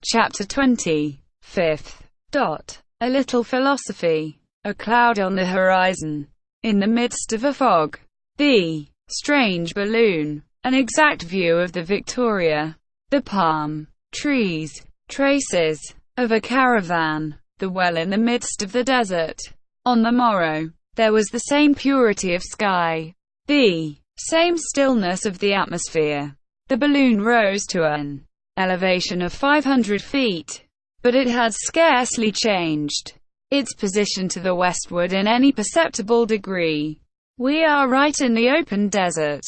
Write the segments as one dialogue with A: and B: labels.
A: Chapter 20. 5th. A little philosophy. A cloud on the horizon. In the midst of a fog. The strange balloon. An exact view of the Victoria. The palm trees. Traces of a caravan. The well in the midst of the desert. On the morrow, there was the same purity of sky. The same stillness of the atmosphere. The balloon rose to an elevation of 500 feet. But it had scarcely changed its position to the westward in any perceptible degree. "We are right in the open desert,"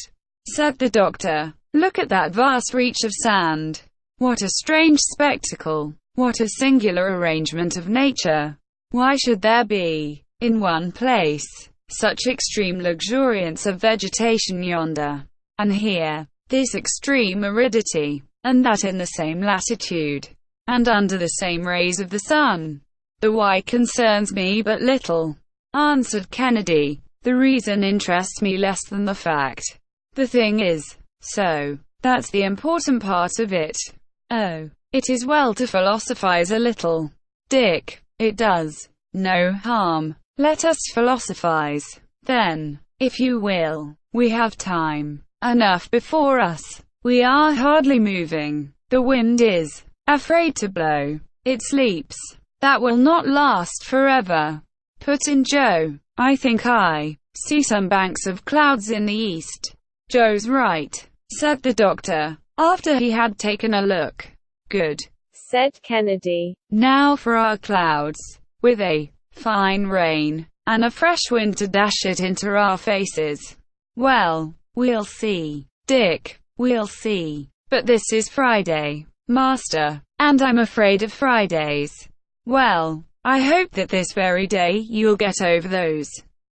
A: said the doctor. "Look at that vast reach of sand. What a strange spectacle. What a singular arrangement of nature. Why should there be, in one place, such extreme luxuriance of vegetation yonder, and here, this extreme aridity, and that in the same latitude, and under the same rays of the sun?" "The why concerns me but little," answered Kennedy. "The reason interests me less than the fact. The thing is so. That's the important part of it." "Oh, it is well to philosophize a little, Dick. It does no harm. Let us philosophize, then, if you will. We have time enough before us. We are hardly moving. The wind is afraid to blow. It sleeps. That will not last forever," put in Joe. "I think I see some banks of clouds in the east." "Joe's right," said the doctor, after he had taken a look. "Good," said Kennedy. "Now for our clouds, with a fine rain, and a fresh wind to dash it into our faces. Well, we'll see, Dick. We'll see. But this is Friday, Master, and I'm afraid of Fridays. Well, I hope that this very day you'll get over those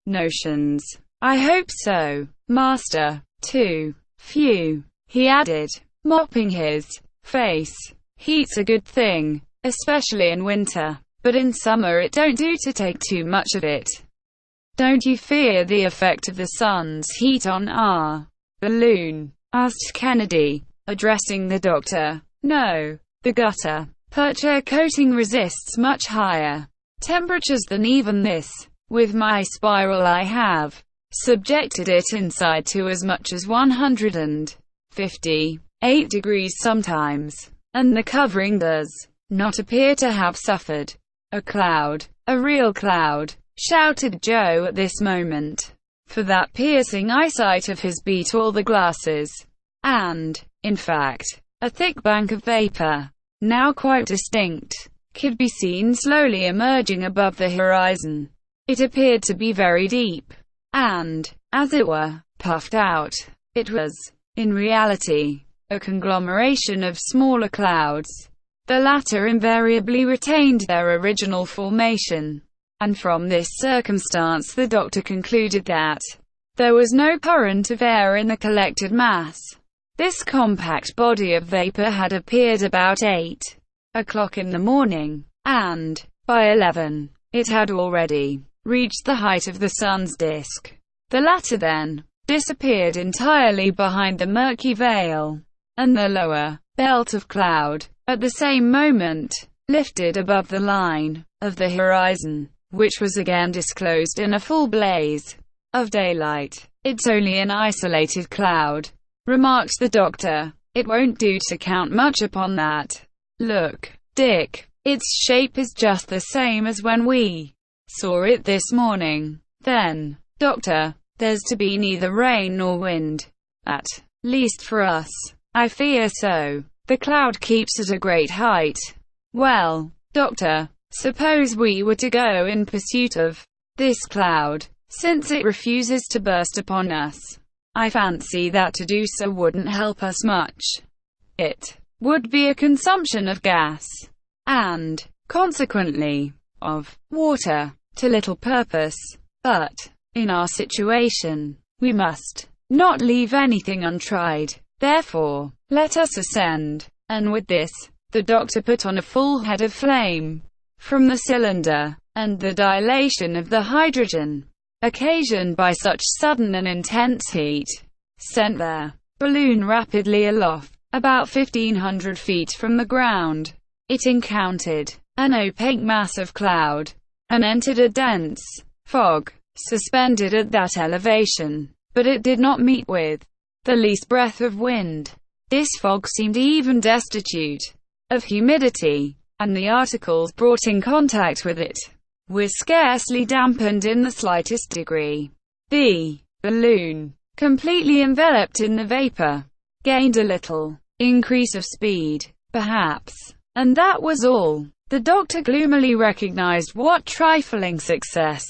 A: notions." "I hope so, Master, too. Phew," he added, mopping his face. "Heat's a good thing, especially in winter, but in summer it don't do to take too much of it." "Don't you fear the effect of the sun's heat on our balloon?" asked Kennedy, addressing the doctor. "No. The gutta percha coating resists much higher temperatures than even this. With my spiral I have subjected it inside to as much as 158 degrees sometimes, and the covering does not appear to have suffered." "A cloud, a real cloud," shouted Joe at this moment, for that piercing eyesight of his beat all the glasses, and, in fact, a thick bank of vapor, now quite distinct, could be seen slowly emerging above the horizon. It appeared to be very deep, and, as it were, puffed out. It was, in reality, a conglomeration of smaller clouds. The latter invariably retained their original formation, and from this circumstance the doctor concluded that there was no current of air in the collected mass. This compact body of vapor had appeared about 8 o'clock in the morning, and, by 11, it had already reached the height of the sun's disk. The latter then disappeared entirely behind the murky veil, and the lower belt of cloud, at the same moment, lifted above the line of the horizon, which was again disclosed in a full blaze of daylight. "It's only an isolated cloud," remarked the doctor. "It won't do to count much upon that. Look, Dick, its shape is just the same as when we saw it this morning." "Then, doctor, there's to be neither rain nor wind, at least for us." "I fear so. The cloud keeps at a great height." "Well, doctor, suppose we were to go in pursuit of this cloud, since it refuses to burst upon us. I fancy that to do so wouldn't help us much. It would be a consumption of gas, and, consequently, of water, to little purpose. But, in our situation, we must not leave anything untried. Therefore, let us ascend." And with this, the doctor put on a full head of flame from the cylinder, and the dilation of the hydrogen, occasioned by such sudden and intense heat, sent their balloon rapidly aloft, about 1,500 feet from the ground. it encountered an opaque mass of cloud and entered a dense fog, suspended at that elevation. But it did not meet with the least breath of wind. This fog seemed even destitute of humidity, and the articles brought in contact with it were scarcely dampened in the slightest degree. The balloon, completely enveloped in the vapor, gained a little increase of speed, perhaps, and that was all. The doctor gloomily recognized what trifling success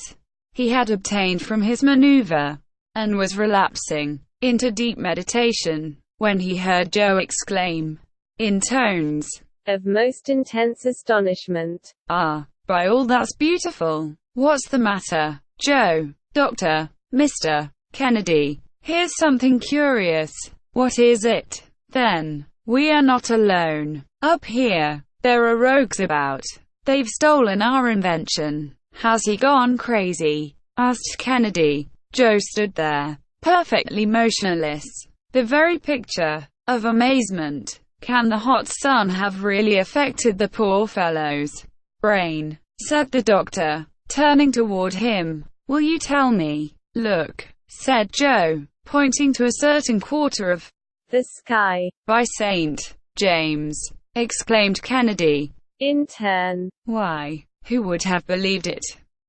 A: he had obtained from his maneuver, and was relapsing into deep meditation, when he heard Joe exclaim, in tones
B: of most intense astonishment,
A: "Ah, by all that's beautiful! What's the matter, Joe?" "Doctor, Mr. Kennedy, here's something curious." "What is it?" "Then, we are not alone. Up here, there are rogues about. They've stolen our invention." "Has he gone crazy?" asked Kennedy. Joe stood there, perfectly motionless, the very picture of amazement. "Can the hot sun have really affected the poor fellow's brain?" said the doctor, turning toward him. "Will you tell me?" "Look," said Joe, pointing to a certain quarter of
B: the sky.
A: "By St. James!" exclaimed Kennedy.
B: In turn,
A: "Why, who would have believed it?"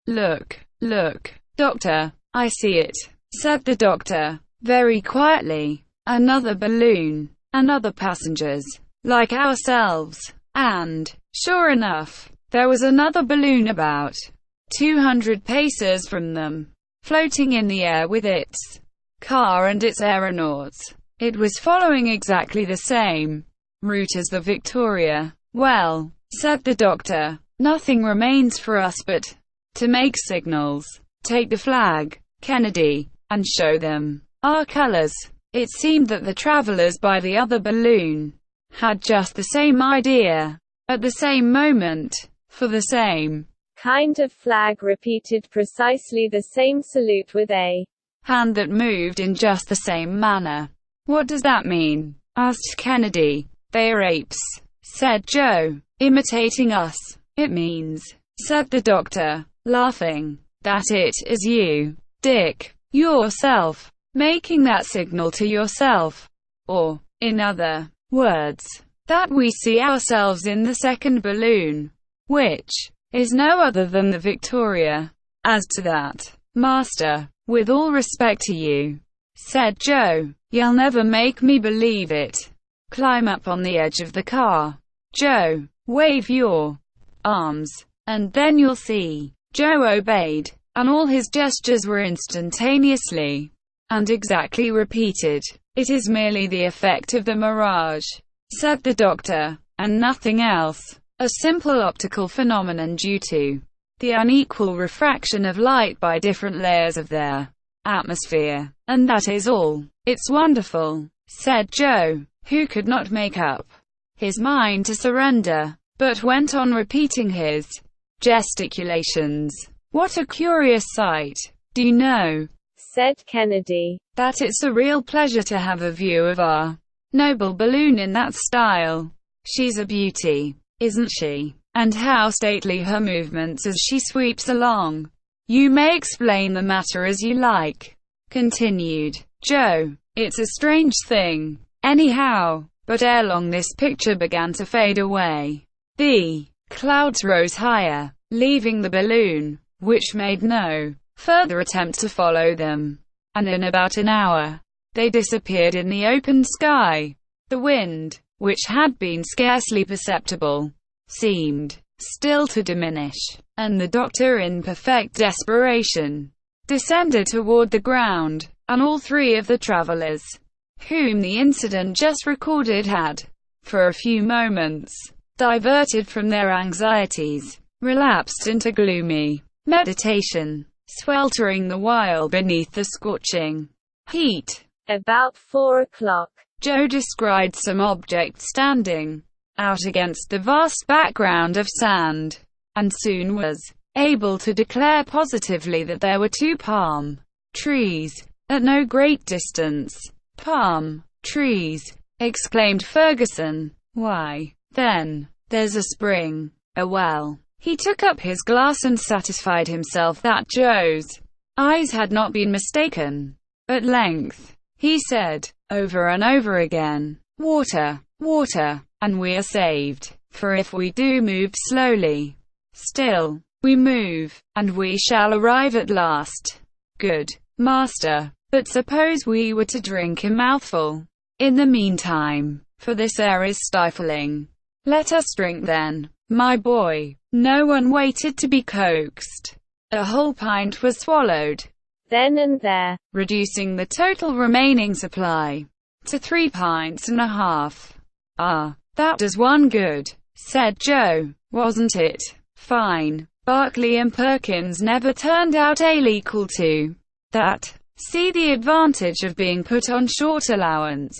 A: Look, doctor, I see it," said the doctor, very quietly. "Another balloon, and other passengers, like ourselves." And, sure enough, there was another balloon about 200 paces from them, floating in the air with its car and its aeronauts. It was following exactly the same route as the Victoria. "Well," said the doctor, "nothing remains for us but to make signals. Take the flag, Kennedy, and show them our colors." It seemed that the travelers by the other balloon had just the same idea. At the same moment, for the same
B: kind of flag repeated precisely the same salute with a
A: hand that moved in just the same manner. "What does that mean?" asked Kennedy. "They are apes," said Joe, "imitating us." "It means," said the doctor, laughing, "that it is you, Dick, yourself, making that signal to yourself. Or, in other words, that we see ourselves in the second balloon, which is no other than the Victoria. As to that, master, with all respect to you," said Joe, "you'll never make me believe it. Climb up on the edge of the car, Joe. Wave your arms, and then you'll see." Joe obeyed, and all his gestures were instantaneously and exactly repeated. "It is merely the effect of the mirage," said the doctor, "and nothing else. A simple optical phenomenon due to the unequal refraction of light by different layers of their atmosphere. And that is all." "It's wonderful," said Joe, who could not make up his mind to surrender, but went on repeating his gesticulations. "What a curious sight. Do you know,"
B: said Kennedy,
A: "that it's a real pleasure to have a view of our noble balloon in that style. She's a beauty, isn't she? And how stately her movements as she sweeps along. You may explain the matter as you like," continued Joe. "It's a strange thing, anyhow." But ere long this picture began to fade away. The clouds rose higher, leaving the balloon, which made no further attempt to follow them, and in about an hour, they disappeared in the open sky. The wind, which had been scarcely perceptible, seemed still to diminish, and the doctor, in perfect desperation, descended toward the ground, and all three of the travelers, whom the incident just recorded had, for a few moments, diverted from their anxieties, relapsed into gloomy meditation, sweltering the while beneath the scorching heat.
B: About 4 o'clock,
A: Joe descried some object standing out against the vast background of sand, and soon was able to declare positively that there were 2 palm trees at no great distance. "Palm trees!" exclaimed Ferguson. "Why, then, There's a spring, a well. He took up his glass and satisfied himself that Joe's eyes had not been mistaken. At length, he said, over and over again, "Water, water, and we are saved. For if we do move slowly, still, we move, and we shall arrive at last." "Good, master. But suppose we were to drink a mouthful in the meantime, for this air is stifling." "Let us drink then, my boy." No one waited to be coaxed. A whole pint was swallowed
B: then and there,
A: reducing the total remaining supply to 3.5 pints. "Ah, that does one good," said Joe. "Wasn't it fine? Barclay and Perkins never turned out ale equal to that. See the advantage of being put on short allowance,"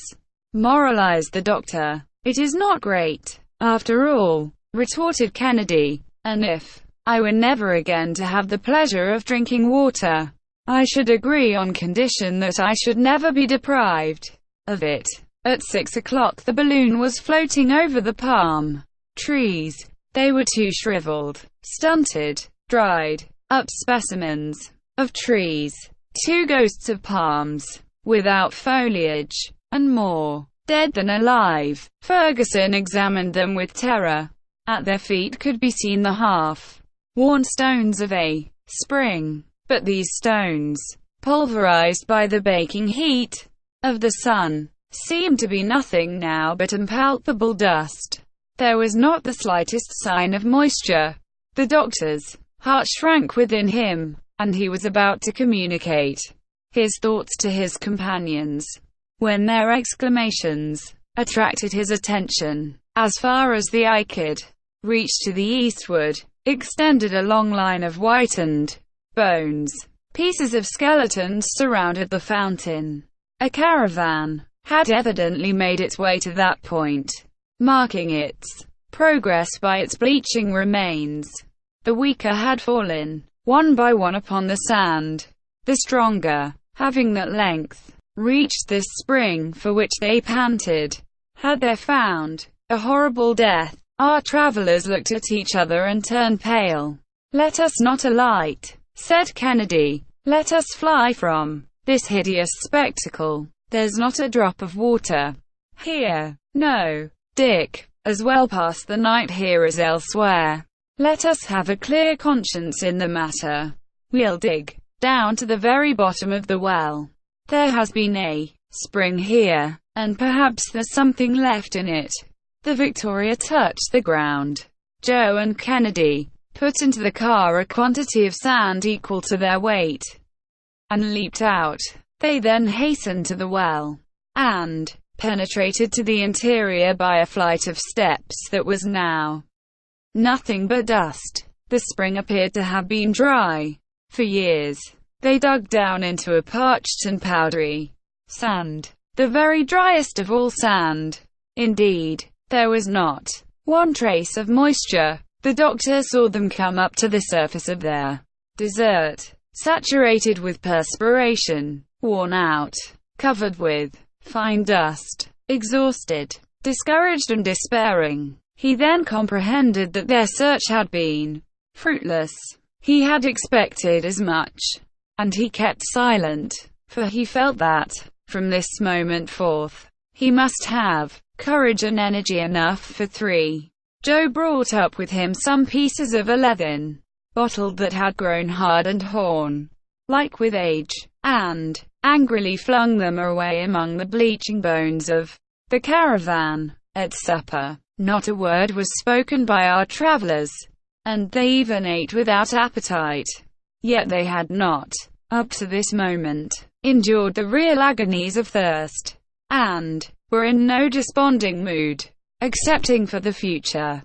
A: moralized the doctor. "It is not great, after all," retorted Kennedy. "And if I were never again to have the pleasure of drinking water, I should agree on condition that I should never be deprived of it." At 6 o'clock the balloon was floating over the palm trees. They were two shriveled, stunted, dried up specimens of trees, two ghosts of palms, without foliage, and more dead than alive. Ferguson examined them with terror. At their feet could be seen the half-worn stones of a spring, but these stones, pulverized by the baking heat of the sun, seemed to be nothing now but impalpable dust. There was not the slightest sign of moisture. The doctor's heart shrank within him, and he was about to communicate his thoughts to his companions, when their exclamations attracted his attention. As far as the eye could reach to the eastward, extended a long line of whitened bones. Pieces of skeletons surrounded the fountain. A caravan had evidently made its way to that point, marking its progress by its bleaching remains. The weaker had fallen, one by one, upon the sand. The stronger, having at length reached this spring for which they panted, had there found a horrible death. Our travelers looked at each other and turned pale. "Let us not alight," said Kennedy. "Let us fly from this hideous spectacle. There's not a drop of water here. No, Dick, as well pass the night here as elsewhere. Let us have a clear conscience in the matter. We'll dig down to the very bottom of the well. There has been a spring here, and perhaps there's something left in it." The Victoria touched the ground. Joe and Kennedy put into the car a quantity of sand equal to their weight, and leaped out. They then hastened to the well, and penetrated to the interior by a flight of steps that was now nothing but dust. The spring appeared to have been dry for years. They dug down into a parched and powdery sand, the very driest of all sand. Indeed, there was not one trace of moisture. The doctor saw them come up to the surface of their desert, saturated with perspiration, worn out, covered with fine dust, exhausted, discouraged and despairing. He then comprehended that their search had been fruitless. He had expected as much, and he kept silent, for he felt that, from this moment forth, he must have courage and energy enough for 3. Joe brought up with him some pieces of a leathern bottle that had grown hard and horn, like with age, and angrily flung them away among the bleaching bones of the caravan. At supper, not a word was spoken by our travelers, and they even ate without appetite. Yet they had not, up to this moment, endured the real agonies of thirst, and were in no desponding mood, excepting for the future.